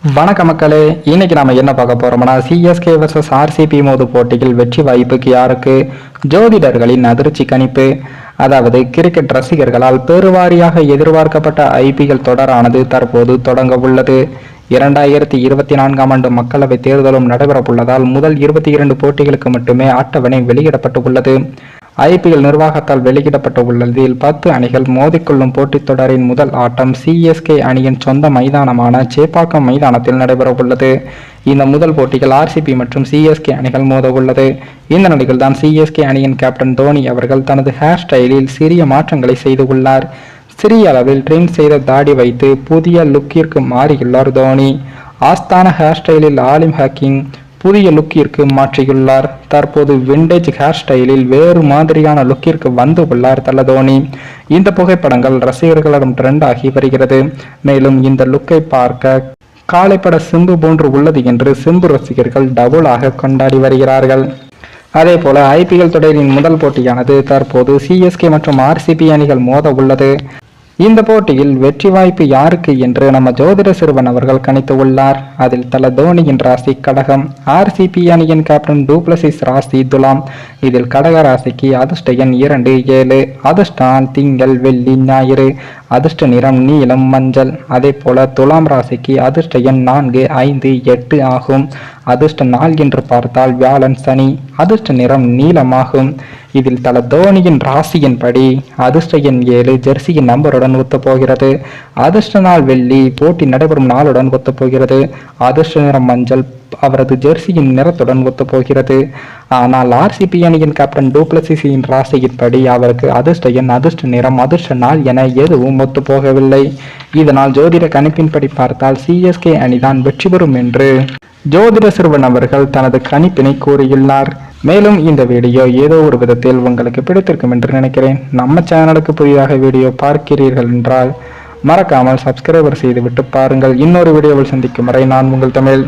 வணக்க மக்களே, இன்னைக்கு நாம என்ன பார்க்க போறோம்னா சிஎஸ்கே vs ஆர்சிபி மோது போட்டியில் வெற்றி வாய்ப்புக்கு யாருக்கு? ஜோதிடர்களின் அதிர்ச்சி கணிப்பு. அதாவது கிரிக்கெட் ரசிகர்களால் பெருவாரியாக எதிர்பார்க்கப்பட்ட ஐபிஎல் தொடரானது தற்போது தொடங்க உள்ளது. 2024ஆம் ஆண்டு மக்களவை தேர்தலும் நடைபெறவுள்ளதால் முதல் 22 போட்டிகளுக்கு மட்டுமே அட்டவணை வெளியிடப்பட்டு உள்ளது. ஐபிஎல் நிர்வாகத்தால் வெளியிடப்பட்டு உள்ளதில் 10 அணிகள் மோதிக்கொள்ளும் போட்டித் தொடரின் முதல் ஆட்டம் சிஎஸ்கே அணியின் சொந்த மைதானமான சேப்பாக்கம் மைதானத்தில் நடைபெற உள்ளது. இந்த முதல் போட்டிகள் ஆர்சிபி மற்றும் சிஎஸ்கே அணிகள் மோத உள்ளது. இந்த நிலையில் தான் சிஎஸ்கே அணியின் கேப்டன் தோனி அவர்கள் தனது ஹேர் ஸ்டைலில் சிறிய மாற்றங்களை செய்து உள்ளார். சிறிய அளவில் ட்ரிம் செய்த தாடி வைத்து புதிய லுக்கிற்கு மாறியுள்ளார் தோனி. ஆஸ்தான ஹேர் ஸ்டைலில் ஆலிம் ஹக்கிங் புதிய லுக்கிற்கு மாற்றியுள்ளார். தற்போது விண்டேஜ் ஹேர் ஸ்டைலில் வேறு மாதிரியான லுக்கிற்கு வந்து உள்ளார் தல தோனி. இந்த புகைப்படங்கள் ரசிகர்களிடம் ட்ரெண்ட் ஆகி வருகிறது. மேலும் இந்த லுக்கை பார்க்க காலைப்பட சிம்பு போன்று உள்ளது என்று சிம்பு ரசிகர்கள் டபுளாக கொண்டாடி வருகிறார்கள். அதே போல ஐபிஎல் தொடரின் முதல் போட்டியானது தற்போது சிஎஸ்கே மற்றும் ஆர்சிபி அணிகள் மோத உள்ளது. இந்த போட்டியில் வெற்றி வாய்ப்பு யாருக்கு என்று நம்ம ஜோதிட சிறுவன் அவர்கள் கணித்து உள்ளார். அதில் தல தோனியின் ராசி கடகம், ஆர்சிபி அணியின் கேப்டன் டூப்ளசிஸ் ராசி துலாம். இதில் கடக ராசிக்கு அதிர்ஷ்ட எண் 2, 7. அதிர்ஷ்ட நாள் திங்கள், வெள்ளி, ஞாயிறு. அதிர்ஷ்ட நிறம் நீலம், மஞ்சள். அதே போல துலாம் ராசிக்கு அதிர்ஷ்ட எண் 4, 5, 8 ஆகும். அதிர்ஷ்ட நாள் என்று பார்த்தால் வியாழன், சனி. அதிர்ஷ்ட நிறம் நீலமாகும். இதில் தல தோனியின் ராசியின்படி அதிர்ஷ்ட எண் 7 ஜெர்சியின் நம்பருடன் ஒத்துப்போகிறது. அதிர்ஷ்ட நாள் வெள்ளி போட்டி நடைபெறும் நாளுடன் ஒத்துப்போகிறது. அதிர்ஷ்ட நிறம் மஞ்சள் அவரது ஜெர்சியின் நிறத்துடன் ஒத்துப்போகிறது. ஆனால் ஆர்சிபி அணியின் கேப்டன் டூப்ளசிஸின் ராசியின்படி அவருக்கு அதிர்ஷ்ட எண், அதிர்ஷ்ட நிறம், அதிர்ஷ்ட நாள் என எதுவும் ஒத்துப்போகவில்லை. இதனால் ஜோதிட கணிப்பின்படி பார்த்தால் சிஎஸ்கே அணிதான் வெற்றி பெறும் என்று ஜோதிட சிறுவன் அவர்கள் தனது கணிப்பினை கூறியுள்ளார். மேலும் இந்த வீடியோ ஏதோ ஒரு விதத்தில் உங்களுக்கு பிடித்திருக்கும் என்று நினைக்கிறேன். நம்ம சேனலுக்கு புதிதாக வீடியோ பார்க்கிறீர்கள் என்றால் மறக்காமல் சப்ஸ்கிரைபர் செய்துவிட்டு பாருங்கள். இன்னொரு வீடியோவில் சந்திக்கும் வரை நான் உங்கள் தமிழ்.